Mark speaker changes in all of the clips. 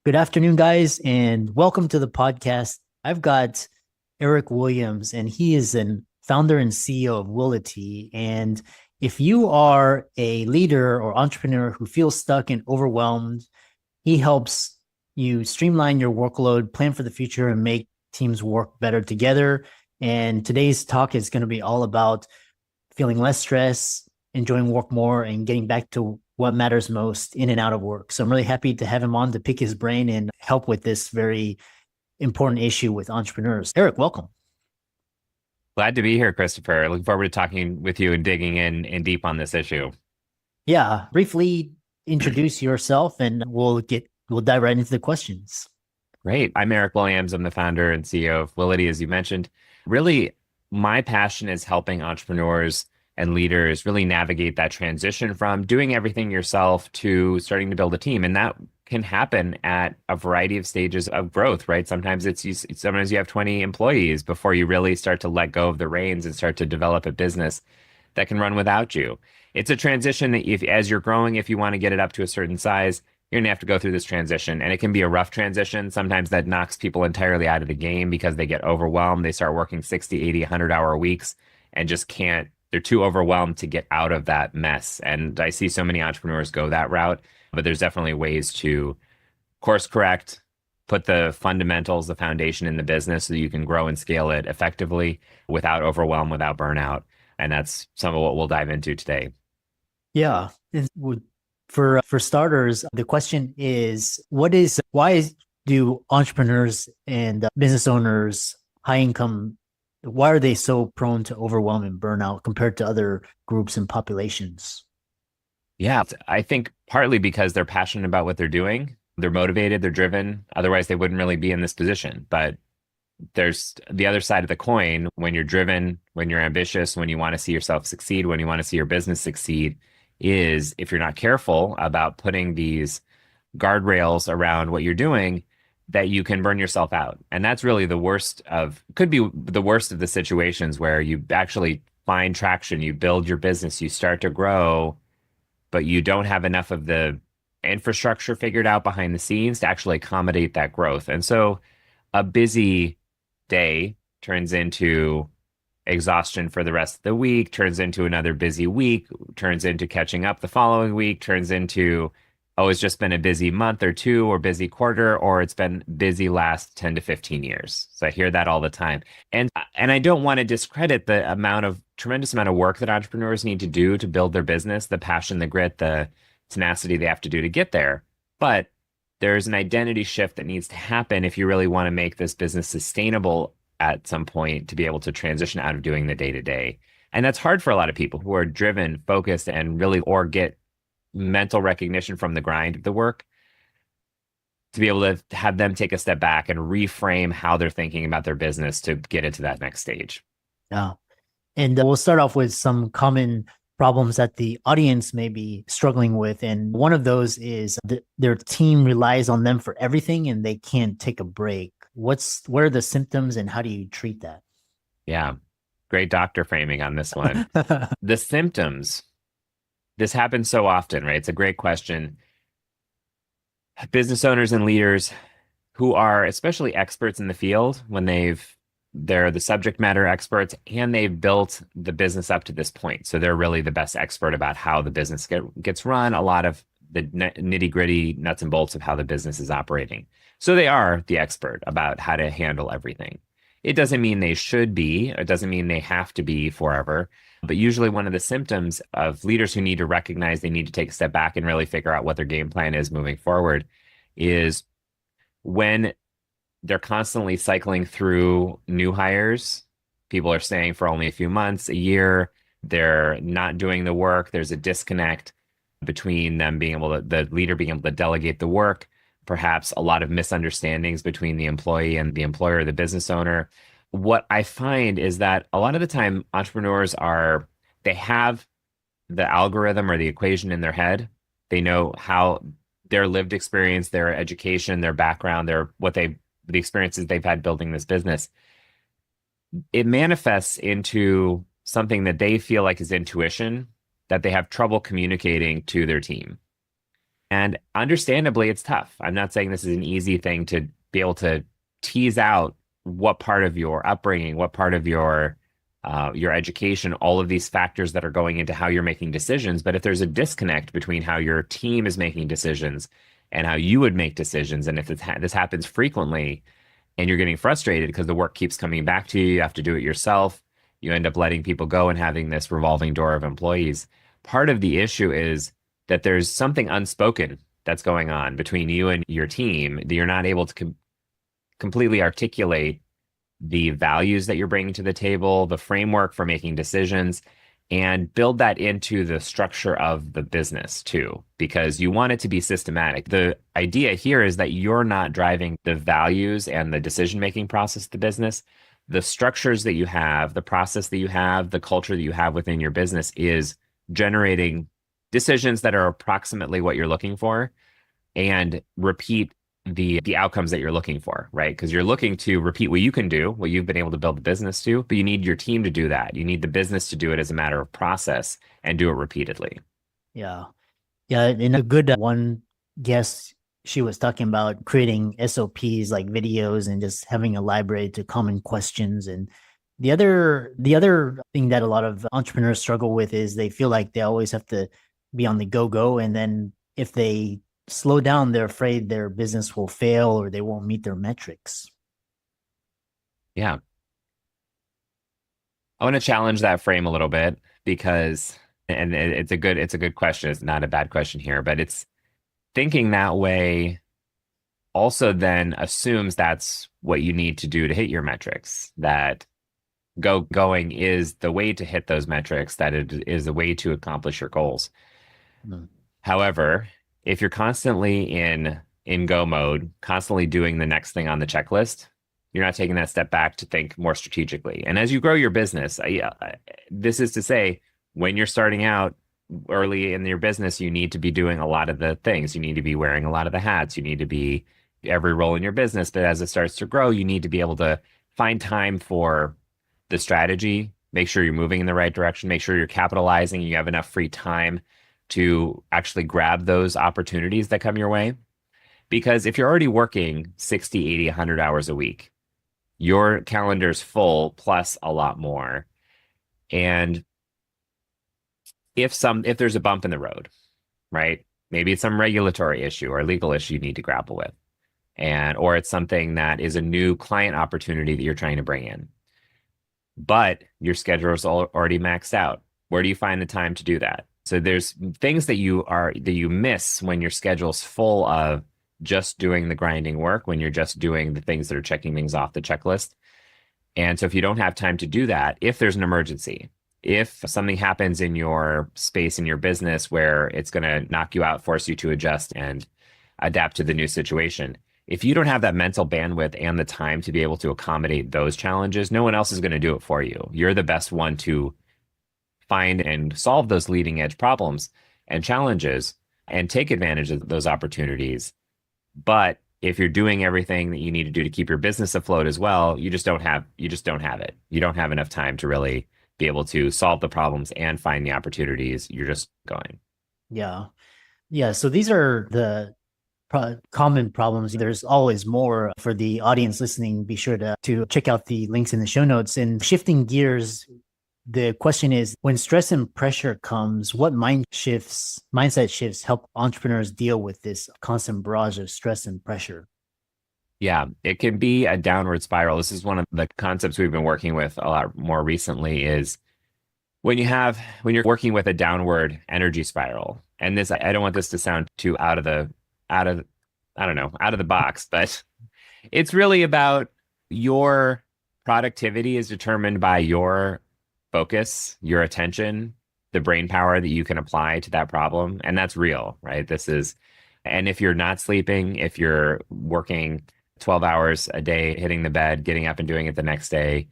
Speaker 1: Good afternoon, guys, and welcome to the podcast. I've got Eric Williams, and he is an founder and CEO of Willy. And if you are a leader or entrepreneur who feels stuck and overwhelmed, he helps you streamline your workload, plan for the future, and make teams work better together. And today's talk is going to be all about feeling less stress, enjoying work more, and getting back to what matters most in and out of work. So I'm really happy to have him on to pick his brain and help with this very important issue with entrepreneurs. Eric, welcome.
Speaker 2: Glad to be here, Christopher. Looking forward to talking with you and digging in deep on this issue.
Speaker 1: Yeah, briefly introduce yourself and we'll dive right into the questions.
Speaker 2: Great. I'm Eric Williams. I'm the founder and CEO of Willy, as you mentioned. Really, my passion is helping entrepreneurs and leaders really navigate that transition from doing everything yourself to starting to build a team. And that can happen at a variety of stages of growth, right? Sometimes you have 20 employees before you really start to let go of the reins and start to develop a business that can run without you. It's a transition that as you're growing, if you want to get it up to a certain size, you're going to have to go through this transition. And it can be a rough transition. Sometimes that knocks people entirely out of the game because they get overwhelmed. They start working 60, 80, 100-hour weeks and just can't. They're too overwhelmed to get out of that mess. And I see so many entrepreneurs go that route, but there's definitely ways to course correct, put the fundamentals, the foundation in the business so that you can grow and scale it effectively without overwhelm, without burnout. And that's some of what we'll dive into today.
Speaker 1: Yeah. For starters, the question is, why do entrepreneurs and business owners, high income, why are they so prone to overwhelm and burnout compared to other groups and populations?
Speaker 2: Yeah, I think partly because they're passionate about what they're doing. They're motivated, they're driven. Otherwise, they wouldn't really be in this position. But there's the other side of the coin. When you're driven, when you're ambitious, when you want to see yourself succeed, when you want to see your business succeed, is if you're not careful about putting these guardrails around what you're doing, that you can burn yourself out. And that's really could be the worst of the situations where you actually find traction, you build your business, you start to grow, but you don't have enough of the infrastructure figured out behind the scenes to actually accommodate that growth. And so a busy day turns into exhaustion for the rest of the week, turns into another busy week, turns into catching up the following week, turns into, oh, it's just been a busy month or two or busy quarter, or it's been busy last 10 to 15 years. So I hear that all the time. And I don't want to discredit the tremendous amount of work that entrepreneurs need to do to build their business, the passion, the grit, the tenacity they have to do to get there. But there's an identity shift that needs to happen if you really want to make this business sustainable at some point to be able to transition out of doing the day-to-day. And that's hard for a lot of people who are driven, focused, and really or get mental recognition from the grind of the work to be able to have them take a step back and reframe how they're thinking about their business to get into that next stage.
Speaker 1: Yeah. And we'll start off with some common problems that the audience may be struggling with. And one of those is their team relies on them for everything and they can't take a break. What are the symptoms and how do you treat that?
Speaker 2: Yeah. Great doctor framing on this one. The symptoms, this happens so often, right? It's a great question. Business owners and leaders who are especially experts in the field when they're the subject matter experts and they've built the business up to this point. So they're really the best expert about how the business gets run, a lot of the nitty gritty nuts and bolts of how the business is operating. So they are the expert about how to handle everything. It doesn't mean they should be, it doesn't mean they have to be forever. But usually one of the symptoms of leaders who need to recognize they need to take a step back and really figure out what their game plan is moving forward is when they're constantly cycling through new hires. People are staying for only a few months, a year. They're not doing the work. There's a disconnect between them the leader being able to delegate the work, perhaps a lot of misunderstandings between the employee and the employer, the business owner. What I find is that a lot of the time entrepreneurs they have the algorithm or the equation in their head. They know how their lived experience, their education, their background, the experiences they've had building this business. It manifests into something that they feel like is intuition that they have trouble communicating to their team. And understandably, it's tough. I'm not saying this is an easy thing to be able to tease out what part of your upbringing, what part of your education, all of these factors that are going into how you're making decisions. But if there's a disconnect between how your team is making decisions and how you would make decisions, and if this happens frequently and you're getting frustrated because the work keeps coming back to you, you have to do it yourself, you end up letting people go and having this revolving door of employees. Part of the issue is that there's something unspoken that's going on between you and your team that you're not able to completely articulate the values that you're bringing to the table, the framework for making decisions, and build that into the structure of the business too, because you want it to be systematic. The idea here is that you're not driving the values and the decision-making process of the business. The structures that you have, the process that you have, the culture that you have within your business is generating decisions that are approximately what you're looking for and repeat the outcomes that you're looking for, right? Because you're looking to repeat what you can do, what you've been able to build the business to, but you need your team to do that. You need the business to do it as a matter of process and do it repeatedly.
Speaker 1: Yeah. Yeah. In a good one guest, she was talking about creating SOPs like videos and just having a library to common questions. And the other thing that a lot of entrepreneurs struggle with is they feel like they always have to be on the go. And then if they slow down, they're afraid their business will fail or they won't meet their metrics.
Speaker 2: Yeah. I want to challenge that frame a little bit because, and it's a good question. It's not a bad question here, but it's thinking that way also then assumes that's what you need to do to hit your metrics, that going is the way to hit those metrics, that it is the way to accomplish your goals. Mm. However, if you're constantly in go mode, constantly doing the next thing on the checklist, you're not taking that step back to think more strategically. And as you grow your business, this is to say, when you're starting out early in your business, you need to be doing a lot of the things. You need to be wearing a lot of the hats. You need to be every role in your business. But as it starts to grow, you need to be able to find time for the strategy, make sure you're moving in the right direction, make sure you're capitalizing, you have enough free time to actually grab those opportunities that come your way. Because if you're already working 60, 80, 100 hours a week, your calendar's full plus a lot more. And if there's a bump in the road, right? Maybe it's some regulatory issue or legal issue you need to grapple with. Or it's something that is a new client opportunity that you're trying to bring in. But your schedule is already maxed out. Where do you find the time to do that? So there's things that you miss when your schedule's full of just doing the grinding work, when you're just doing the things that are checking things off the checklist. And so if you don't have time to do that, if there's an emergency, if something happens in your space, in your business, where it's going to knock you out, force you to adjust and adapt to the new situation, if you don't have that mental bandwidth and the time to be able to accommodate those challenges, no one else is going to do it for you. You're the best one to find and solve those leading edge problems and challenges and take advantage of those opportunities. But if you're doing everything that you need to do to keep your business afloat as well, you just don't have it. You don't have enough time to really be able to solve the problems and find the opportunities. You're just going.
Speaker 1: Yeah. Yeah. So these are the common problems. There's always more. For the audience listening, be sure to check out the links in the show notes. And shifting gears, the question is, when stress and pressure comes, what mindset shifts help entrepreneurs deal with this constant barrage of stress and pressure?
Speaker 2: Yeah, it can be a downward spiral. This is one of the concepts we've been working with a lot more recently, is when you're working with a downward energy spiral. And this, I don't want this to sound too out of the box, but it's really about your productivity is determined by your focus, your attention, the brain power that you can apply to that problem. And that's real, right? And if you're not sleeping, if you're working 12 hours a day, hitting the bed, getting up and doing it the next day,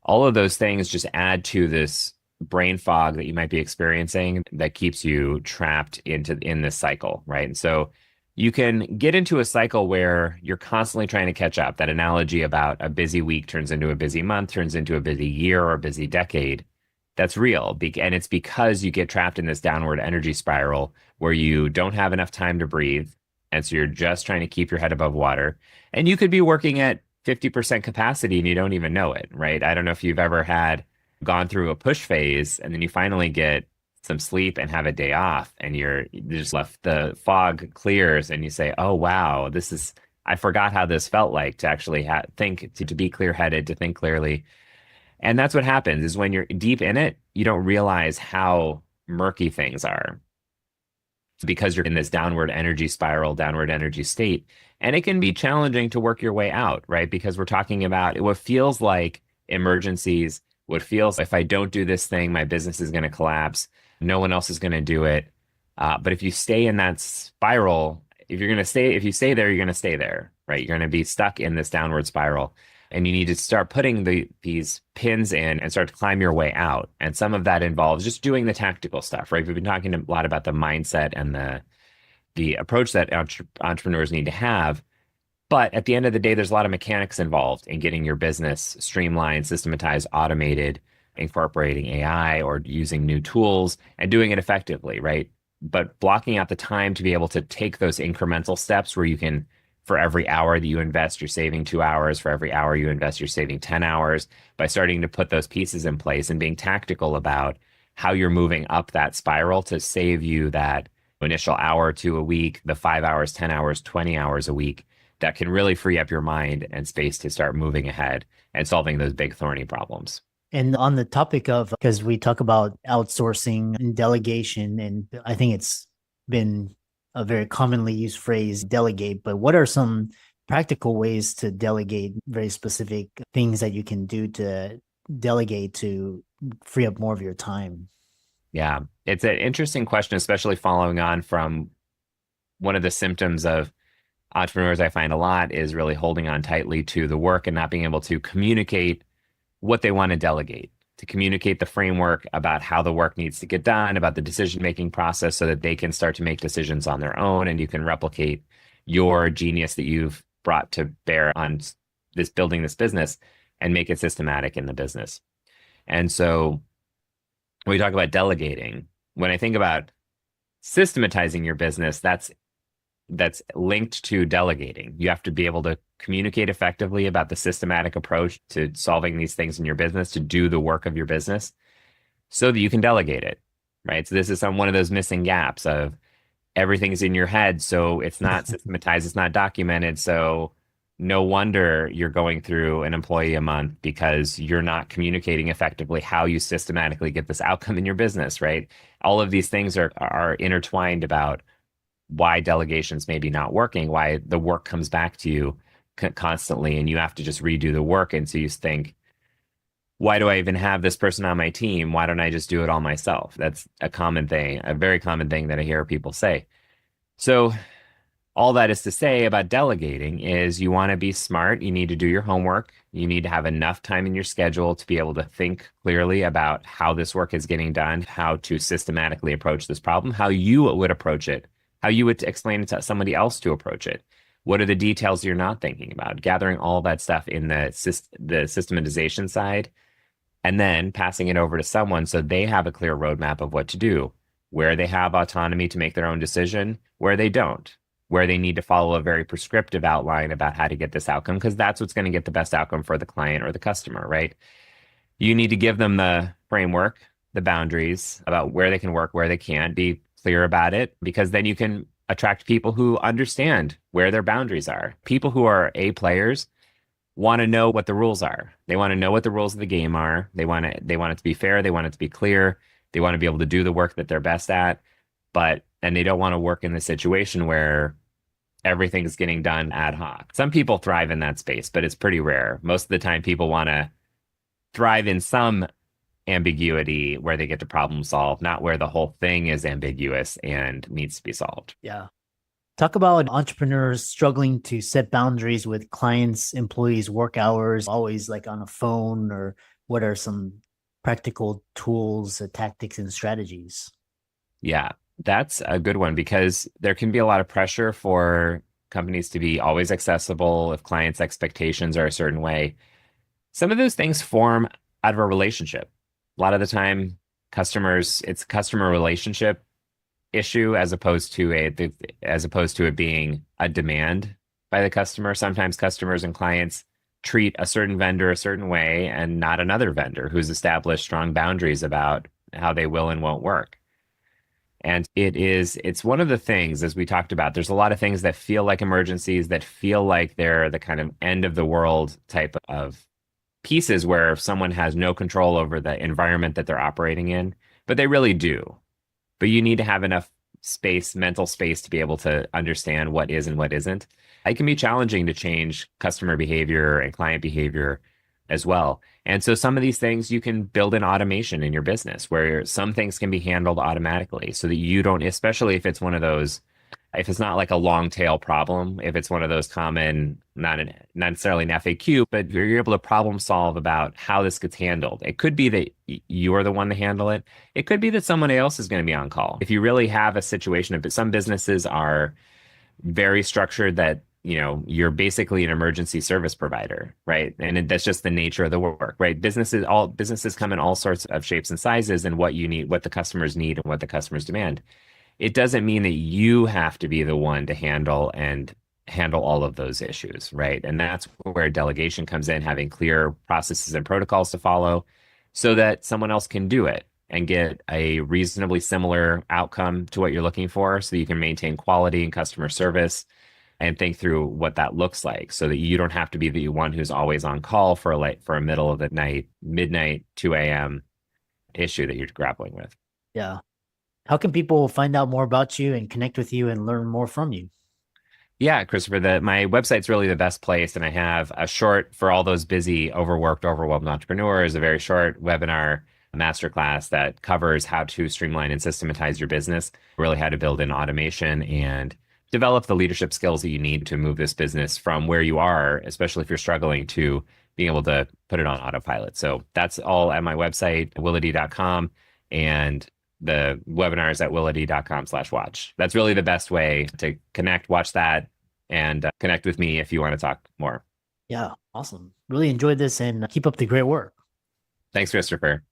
Speaker 2: all of those things just add to this brain fog that you might be experiencing that keeps you trapped in this cycle, right? And so you can get into a cycle where you're constantly trying to catch up. That analogy about a busy week turns into a busy month, turns into a busy year or a busy decade. that's real. And it's because you get trapped in this downward energy spiral where you don't have enough time to breathe. And so you're just trying to keep your head above water. And you could be working at 50% capacity and you don't even know it, right? I don't know if you've ever gone through a push phase and then you finally get some sleep and have a day off and you're just left, the fog clears and you say, oh, wow, I forgot how this felt like to actually to be clear-headed, to think clearly. And that's what happens is when you're deep in it, you don't realize how murky things are because you're in this downward energy spiral, downward energy state. And it can be challenging to work your way out, right? Because we're talking about what feels like emergencies, what feels if I don't do this thing, my business is going to collapse. No one else is going to do it. But if you stay in that spiral, if you stay there, you're going to stay there, right? You're going to be stuck in this downward spiral. And you need to start putting these pins in and start to climb your way out. And some of that involves just doing the tactical stuff, right? We've been talking a lot about the mindset and the approach that entrepreneurs need to have. But at the end of the day, there's a lot of mechanics involved in getting your business streamlined, systematized, automated, incorporating AI or using new tools and doing it effectively, right? But blocking out the time to be able to take those incremental steps where you can, for every hour that you invest, you're saving 2 hours. For every hour you invest, you're saving 10 hours by starting to put those pieces in place and being tactical about how you're moving up that spiral to save you that initial hour or two a week, the 5 hours, 10 hours, 20 hours a week that can really free up your mind and space to start moving ahead and solving those big thorny problems.
Speaker 1: And on the topic of, because we talk about outsourcing and delegation, and I think it's been a very commonly used phrase, delegate, but what are some practical ways to delegate very specific things that you can do to delegate to free up more of your time?
Speaker 2: Yeah, it's an interesting question, especially following on from one of the symptoms of entrepreneurs I find a lot is really holding on tightly to the work and not being able to communicate what they want to delegate, to communicate the framework about how the work needs to get done, about the decision-making process so that they can start to make decisions on their own and you can replicate your genius that you've brought to bear on building this business and make it systematic in the business. And so when we talk about delegating, when I think about systematizing your business, that's linked to delegating. You have to be able to communicate effectively about the systematic approach to solving these things in your business, to do the work of your business so that you can delegate it, right? So this is one of those missing gaps of everything's in your head. So it's not systematized, it's not documented. So no wonder you're going through an employee a month because you're not communicating effectively how you systematically get this outcome in your business, right? All of these things are intertwined about why delegation's maybe not working, why the work comes back to you constantly and you have to just redo the work. And so you think, why do I even have this person on my team? Why don't I just do it all myself? That's a common thing, a very common thing that I hear people say. So all that is to say about delegating is you want to be smart. You need to do your homework. You need to have enough time in your schedule to be able to think clearly about how this work is getting done, how to systematically approach this problem, how you would approach it, how you would explain it to somebody else to approach it. What are the details you're not thinking about? Gathering all that stuff in the systematization side, and then passing it over to someone so they have a clear roadmap of what to do, where they have autonomy to make their own decision, where they don't, where they need to follow a very prescriptive outline about how to get this outcome, because that's what's going to get the best outcome for the client or the customer, right? You need to give them the framework, the boundaries about where they can work, where they can't, be clear about it, because then you can attract people who understand where their boundaries are. People who are A players want to know what the rules are. They want to know what the rules of the game are. They want it to be fair. They want it to be clear. They want to be able to do the work that they're best at, and they don't want to work in the situation where everything's getting done ad hoc. Some people thrive in that space, but it's pretty rare. Most of the time, people want to thrive in some ambiguity where they get to problem solve, not where the whole thing is ambiguous and needs to be solved.
Speaker 1: Yeah. Talk about entrepreneurs struggling to set boundaries with clients, employees, work hours, always like on a phone, or what are some practical tools, tactics, and strategies?
Speaker 2: Yeah, that's a good one because there can be a lot of pressure for companies to be always accessible if clients' expectations are a certain way. Some of those things form out of a relationship. A lot of the time, it's a customer relationship issue as opposed to it being a demand by the customer. Sometimes customers and clients treat a certain vendor a certain way and not another vendor who's established strong boundaries about how they will and won't work. And it's one of the things, as we talked about, there's a lot of things that feel like emergencies, that feel like they're the kind of end of the world type of pieces where someone has no control over the environment that they're operating in, but they really do. But you need to have enough space, mental space, to be able to understand what is and what isn't. It can be challenging to change customer behavior and client behavior as well. And so some of these things you can build in automation in your business where some things can be handled automatically so that you don't, especially if it's one of those, if it's not like a long tail problem, if it's one of those common, not necessarily an FAQ, but you're able to problem solve about how this gets handled. It could be that you're the one to handle it. It could be that someone else is going to be on call. If you really have a situation, but some businesses are very structured that, you're basically an emergency service provider, right? And that's just the nature of the work, right? All businesses come in all sorts of shapes and sizes, and what you need, what the customers need and what the customers demand. It doesn't mean that you have to be the one to handle all of those issues, right? And that's where delegation comes in, having clear processes and protocols to follow so that someone else can do it and get a reasonably similar outcome to what you're looking for, so that you can maintain quality and customer service and think through what that looks like, so that you don't have to be the one who's always on call for a middle of the night, midnight, 2 a.m. issue that you're grappling with.
Speaker 1: Yeah. How can people find out more about you and connect with you and learn more from you?
Speaker 2: Yeah, Christopher, my website's really the best place. And I have a short, for all those busy, overworked, overwhelmed entrepreneurs, a very short webinar masterclass that covers how to streamline and systematize your business, really how to build in automation and develop the leadership skills that you need to move this business from where you are, especially if you're struggling, to being able to put it on autopilot. So that's all at my website, willy.com. And the webinars at willy.com/watch. That's really the best way to connect, watch that, and connect with me if you want to talk more.
Speaker 1: Yeah, awesome. Really enjoyed this, and keep up the great work.
Speaker 2: Thanks, Christopher.